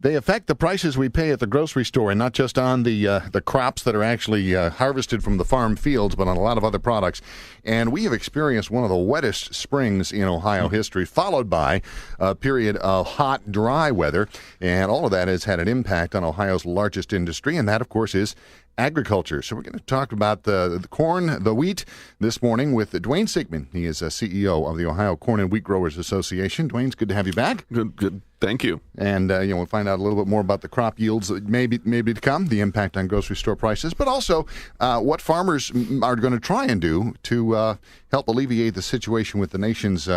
They affect the prices we pay at the grocery store, and not just on the crops that are actually harvested from the farm fields, but on a lot of other products. And we have experienced one of the wettest springs in Ohio history, followed by a period of hot, dry weather. And all of that has had an impact on Ohio's largest industry, and that, of course, is agriculture. So we're going to talk about the corn, the wheat this morning with Dwayne Siekman. He is a CEO of the Ohio Corn and Wheat Growers Association. Dwayne, it's good to have you back. Good. Thank you. And we'll find out a little bit more about the crop yields that maybe to come, the impact on grocery store prices, but also what farmers are going to try and do to help alleviate the situation with the nation's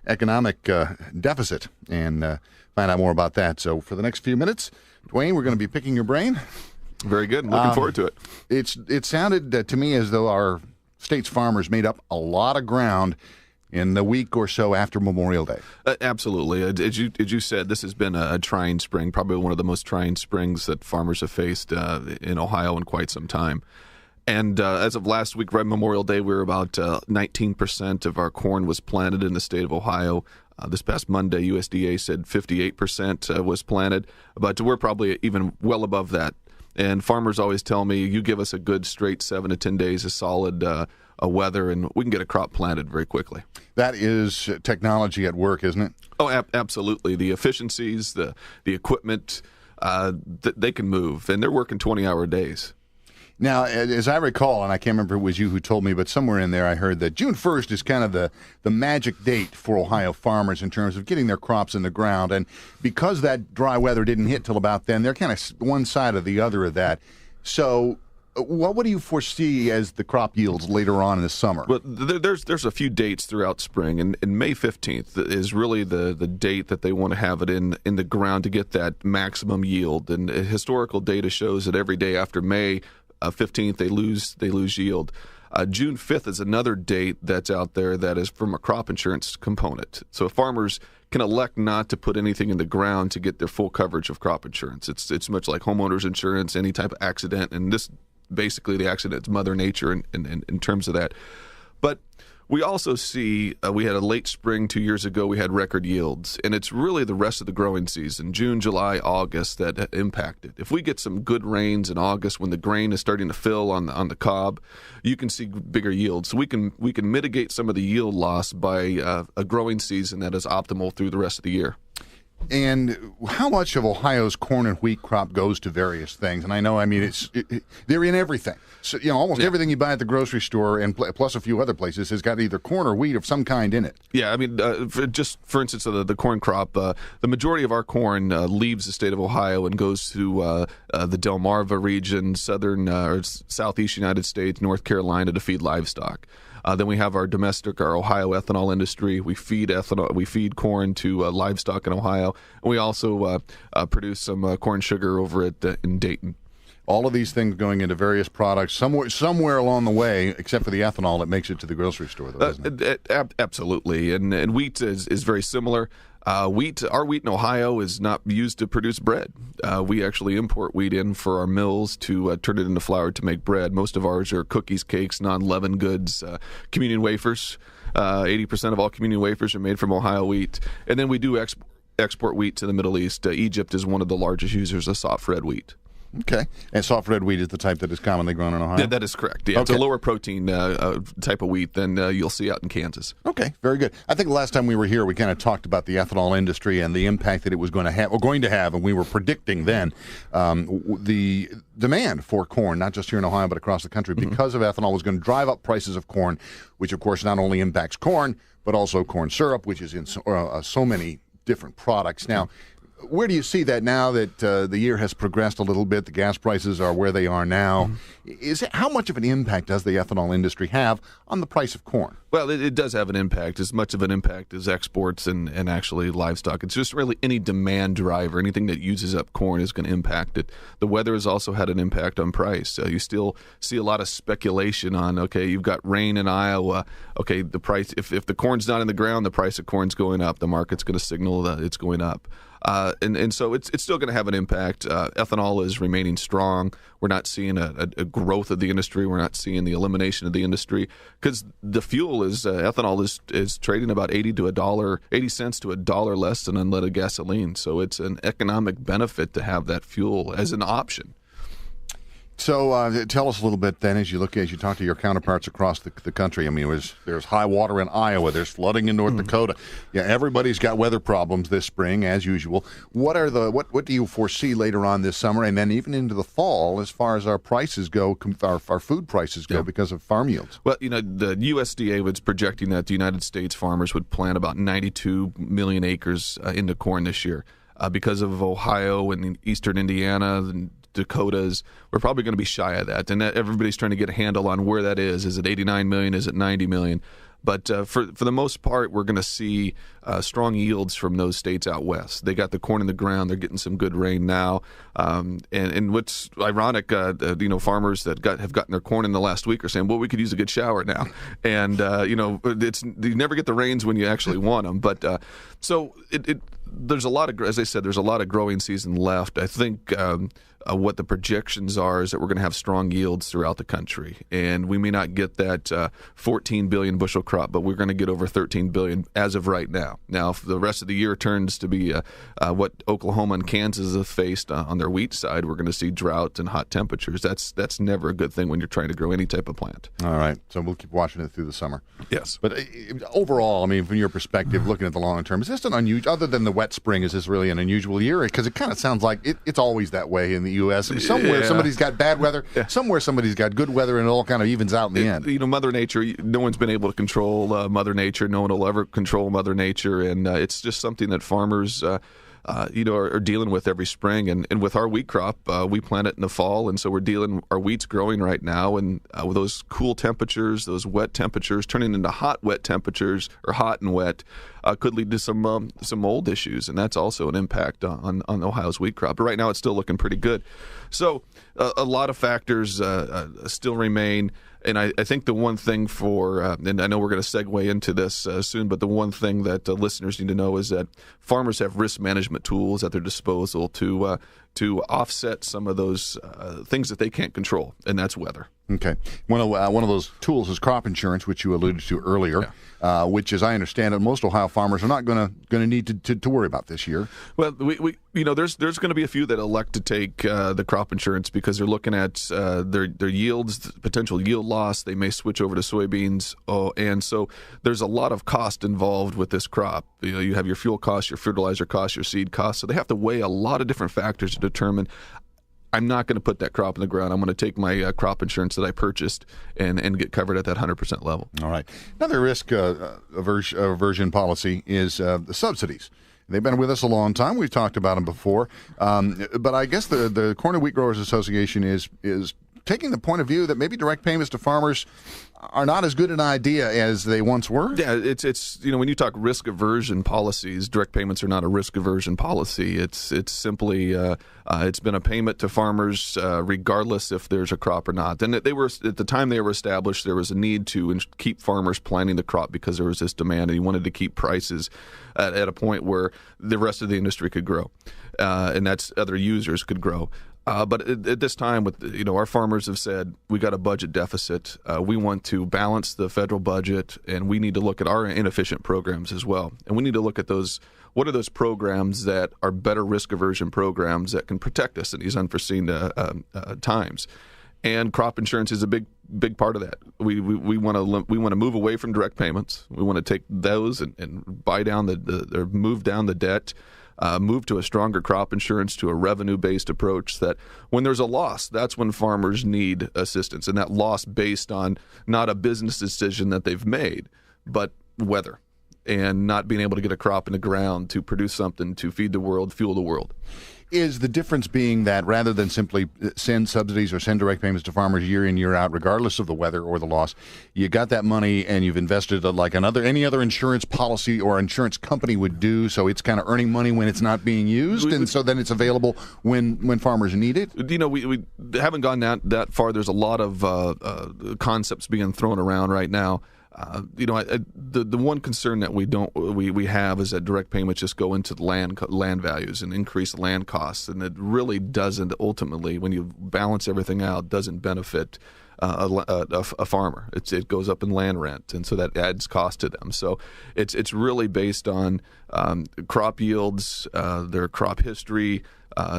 economic deficit, and find out more about that. So for the next few minutes, Dwayne, we're going to be picking your brain. Very good. Looking forward to it. It sounded to me as though our state's farmers made up a lot of ground in the week or so after Memorial Day. Absolutely. As you said, this has been a trying spring, probably one of the most trying springs that farmers have faced in Ohio in quite some time. And as of last week, right Memorial Day, we were about 19% of our corn was planted in the state of Ohio. This past Monday, USDA said 58% was planted, but we're probably even well above that. And farmers always tell me, you give us a good straight 7 to 10 days of solid weather, and we can get a crop planted very quickly. That is technology at work, isn't it? Oh, absolutely. The efficiencies, the equipment, they can move, and they're working 20-hour days. Now, as I recall, and I can't remember if it was you who told me, but somewhere in there I heard that June 1st is kind of the magic date for Ohio farmers in terms of getting their crops in the ground. And because that dry weather didn't hit till about then, they're kind of one side or the other of that. So what do you foresee as the crop yields later on in the summer? Well, there's a few dates throughout spring, and May 15th is really the date that they want to have it in the ground to get that maximum yield. And historical data shows that every day after May 15th, they lose yield. June 5th is another date that's out there that is from a crop insurance component. So farmers can elect not to put anything in the ground to get their full coverage of crop insurance. It's much like homeowners insurance, any type of accident, and this basically the accident is Mother Nature in terms of that. But we also see we had a late spring 2 years ago. We had record yields, and it's really the rest of the growing season, June, July, August, that impacted. If we get some good rains in August when the grain is starting to fill on the cob, you can see bigger yields. So we can mitigate some of the yield loss by a growing season that is optimal through the rest of the year. And how much of Ohio's corn and wheat crop goes to various things? And I know, they're in everything. So, almost everything you buy at the grocery store, and plus a few other places, has got either corn or wheat of some kind in it. Yeah, for instance, the corn crop, the majority of our corn leaves the state of Ohio and goes to the Delmarva region, southern or southeast United States, North Carolina, to feed livestock. Then we have our Ohio ethanol industry. We feed corn to livestock in Ohio. And we also produce some corn sugar over in Dayton. All of these things going into various products somewhere along the way, except for the ethanol, it makes it to the grocery store, though, doesn't it? Absolutely. And wheat is very similar. Our wheat in Ohio is not used to produce bread. We actually import wheat in for our mills to turn it into flour to make bread. Most of ours are cookies, cakes, non-leavened goods, communion wafers. 80% of all communion wafers are made from Ohio wheat. And then we do export wheat to the Middle East. Egypt is one of the largest users of soft red wheat. Okay. And soft red wheat is the type that is commonly grown in Ohio? Yeah, that is correct. Yeah, okay. It's a lower protein type of wheat than you'll see out in Kansas. Okay, very good. I think the last time we were here, we kind of talked about the ethanol industry and the impact that it was going to have, and we were predicting then the demand for corn, not just here in Ohio, but across the country, because of ethanol, was going to drive up prices of corn, which, of course, not only impacts corn, but also corn syrup, which is in so many different products. Now, where do you see that now that the year has progressed a little bit, the gas prices are where they are now? How much of an impact does the ethanol industry have on the price of corn? Well, it does have an impact, as much of an impact as exports and actually livestock. It's just really any demand driver, anything that uses up corn is going to impact it. The weather has also had an impact on price. You still see a lot of speculation on, okay, you've got rain in Iowa. Okay, the price, if the corn's not in the ground, the price of corn's going up. The market's going to signal that it's going up. And so it's still going to have an impact. Ethanol is remaining strong. We're not seeing a growth of the industry. We're not seeing the elimination of the industry because the fuel ethanol is trading about 80 cents to $1 less than unleaded gasoline. So it's an economic benefit to have that fuel as an option. So tell us a little bit then as you talk to your counterparts across the country. I mean, there's high water in Iowa. There's flooding in North Dakota. Yeah, everybody's got weather problems this spring as usual. What do you foresee later on this summer and then even into the fall as far as our prices go, our food prices go because of farm yields? Well, the USDA was projecting that the United States farmers would plant about 92 million acres into corn this year. Because of Ohio and eastern Indiana and Dakotas, we're probably going to be shy of that. And everybody's trying to get a handle on where that is. Is it 89 million? Is it 90 million? But for the most part, we're going to see strong yields from those states out west. They got the corn in the ground. They're getting some good rain now. And what's ironic, farmers that have gotten their corn in the last week are saying, well, we could use a good shower now. And, you never get the rains when you actually want them. But there's a lot of, as I said, there's a lot of growing season left. I think what the projections are is that we're going to have strong yields throughout the country. And we may not get that 14 billion bushel crop, but we're going to get over 13 billion as of right now. Now, if the rest of the year turns to be what Oklahoma and Kansas have faced on their wheat side, we're going to see drought and hot temperatures. That's never a good thing when you're trying to grow any type of plant. All right. So we'll keep watching it through the summer. Yes. But overall, I mean, from your perspective, looking at the long term, is this an unusual, other than the wet spring, is this really an unusual year? Because it kind of sounds like it's always that way in the U.S. I mean, somewhere somebody's got bad weather, somewhere somebody's got good weather, and it all kind of evens out in the end. Mother Nature, no one's been able to control Mother Nature. No one will ever control Mother Nature, and it's just something that farmers are dealing with every spring. And with our wheat crop, we plant it in the fall, and so our wheat's growing right now. And with those cool temperatures, those wet temperatures turning into hot, wet temperatures, or hot and wet, could lead to some mold issues, and that's also an impact on Ohio's wheat crop. But right now, it's still looking pretty good. So a lot of factors still remain. And I think the one thing and I know we're going to segue into this soon, but the one thing that listeners need to know is that farmers have risk management tools at their disposal to offset some of those things that they can't control, and that's weather. Okay. One of those tools is crop insurance, which you alluded to earlier, which, as I understand it, most Ohio farmers are not going to need to worry about this year. Well, there's going to be a few that elect to take the crop insurance because they're looking at their yields, potential yield loss. They may switch over to soybeans, and so there's a lot of cost involved with this crop. You have your fuel costs, your fertilizer costs, your seed costs, so they have to weigh a lot of different factors to determine, I'm not going to put that crop in the ground. I'm going to take my crop insurance that I purchased and get covered at that 100% level. All right. Another risk aversion policy is the subsidies. They've been with us a long time. We've talked about them before. But I guess the Corn and Wheat Growers Association is taking the point of view that maybe direct payments to farmers are not as good an idea as they once were. Yeah, it's when you talk risk aversion policies, direct payments are not a risk aversion policy. It's simply it's been a payment to farmers regardless if there's a crop or not. And they were at the time they were established, there was a need to keep farmers planting the crop because there was this demand, and you wanted to keep prices at a point where the rest of the industry could grow, and that's other users could grow. But at this time, our farmers have said, we got a budget deficit. We want to balance the federal budget, and we need to look at our inefficient programs as well. And we need to look at those. What are those programs that are better risk aversion programs that can protect us in these unforeseen times? And crop insurance is a big part of that. We want to move away from direct payments. We want to take those and buy down or move down the debt. Move to a stronger crop insurance, to a revenue-based approach that when there's a loss, that's when farmers need assistance. And that loss based on not a business decision that they've made, but weather and not being able to get a crop in the ground to produce something to feed the world, fuel the world. Is the difference being that rather than simply send subsidies or send direct payments to farmers year in, year out, regardless of the weather or the loss, you got that money and you've invested it like any other insurance policy or insurance company would do, so it's kind of earning money when it's not being used, and so then it's available when farmers need it? We haven't gone that far. There's a lot of concepts being thrown around right now. The one concern that we have is that direct payments just go into land values and increase land costs, and it really doesn't ultimately, when you balance everything out, doesn't benefit a farmer. It goes up in land rent, and so that adds cost to them. So it's really based on crop yields, their crop history.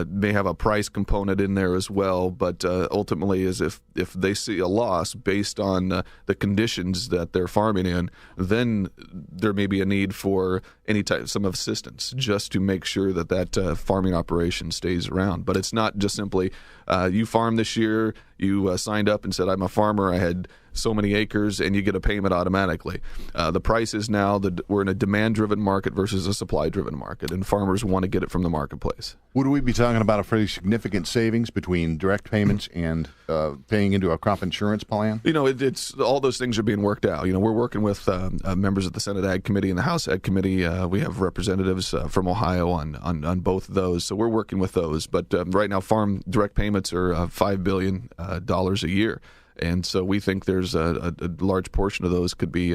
May have a price component in there as well, but ultimately, is if they see a loss based on the conditions that they're farming in, then there may be a need for some assistance just to make sure that farming operation stays around. But it's not just simply you farm this year, you signed up and said, I'm a farmer, I had so many acres, and you get a payment automatically. The price is now that we're in a demand-driven market versus a supply-driven market, and farmers want to get it from the marketplace. Would we be talking about a pretty significant savings between direct payments and paying into a crop insurance plan? It's all those things are being worked out. We're working with members of the Senate Ag Committee and the House Ag Committee. We have representatives from Ohio on both of those, so we're working with those. But right now, farm direct payments are $5 billion a year. And so we think there's a large portion of those could be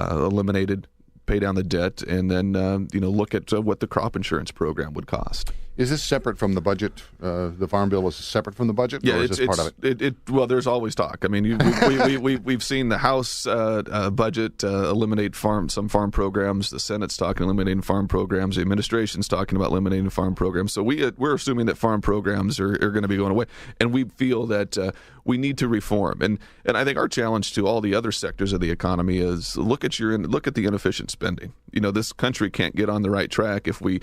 eliminated, pay down the debt, and then look at what the crop insurance program would cost. Is this separate from the budget? The Farm Bill is separate from the budget, yeah, or is this part of it? Well, there's always talk. I mean, we've seen the House budget eliminate some farm programs. The Senate's talking eliminating farm programs. The administration's talking about eliminating farm programs. So we're assuming that farm programs are going to be going away, and we feel that we need to reform. And I think our challenge to all the other sectors of the economy is look at the inefficient spending. This country can't get on the right track if we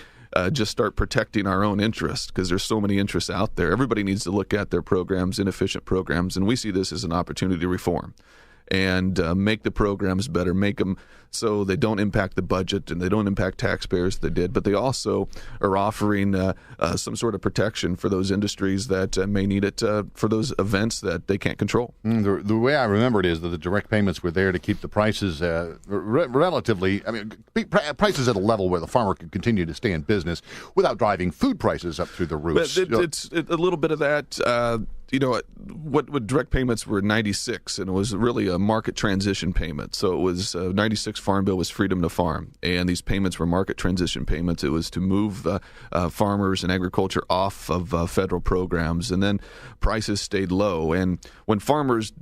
just start protecting our own interests, because there's so many interests out there. Everybody needs to look at their programs, inefficient programs, and we see this as an opportunity to reform and make the programs better, make them so they don't impact the budget and they don't impact taxpayers they did, but they also are offering some sort of protection for those industries that may need it for those events that they can't control. The way I remember it is that the direct payments were there to keep the prices relatively, prices at a level where the farmer could continue to stay in business without driving food prices up through the roof. It's a little bit of that. What direct payments were in 96, and it was really a market transition payment. So it was 96 Farm Bill was freedom to farm, and these payments were market transition payments. It was to move farmers and agriculture off of federal programs, and then prices stayed low. And when farmers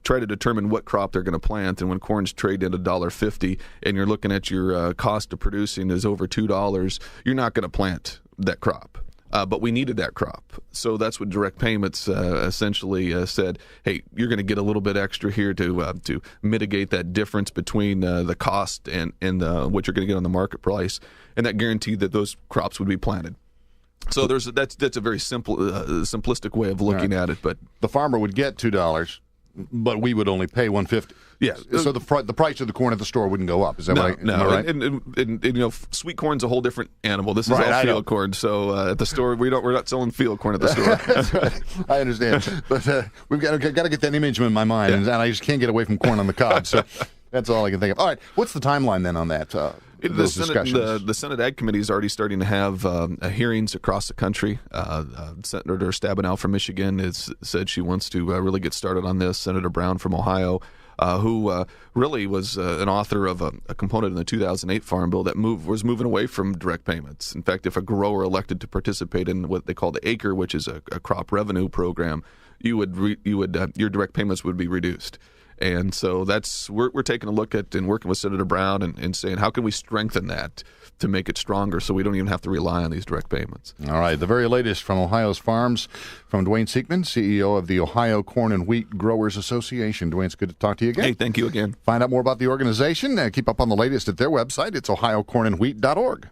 try to determine what crop they're going to plant, and when corn's traded at $1.50 and you're looking at your cost of producing is over $2, you're not going to plant that crop. But we needed that crop. So that's what direct payments essentially said, hey, you're going to get a little bit extra here to mitigate that difference between the cost and what you're going to get on the market price, and that guaranteed that those crops would be planted. So that's a very simplistic way of looking at it. But the farmer would get $2, but we would only pay $1.50. Yeah. So the price of the corn at the store wouldn't go up. Is that right? No. Right? And sweet corn's a whole different animal. This is all field corn. So at the store, we're not selling field corn at the store. That's right. I understand. But we've got to get that image in my mind, and I just can't get away from corn on the cob. So that's all I can think of. All right. What's the timeline then on that? Those discussions? The Senate Ag Committee is already starting to have hearings across the country. Senator Stabenow from Michigan has said she wants to really get started on this. Senator Brown from Ohio, who really was an author of a component in the 2008 Farm Bill that was moving away from direct payments. In fact, if a grower elected to participate in what they call the ACRE, which is a crop revenue program, your direct payments would be reduced. And so we're taking a look at and working with Senator Brown and saying, how can we strengthen that to make it stronger so we don't even have to rely on these direct payments? All right. The very latest from Ohio's farms, from Dwayne Siekman, CEO of the Ohio Corn and Wheat Growers Association. Dwayne, it's good to talk to you again. Hey, thank you again. Find out more about the organization. Keep up on the latest at their website. It's ohiocornandwheat.org.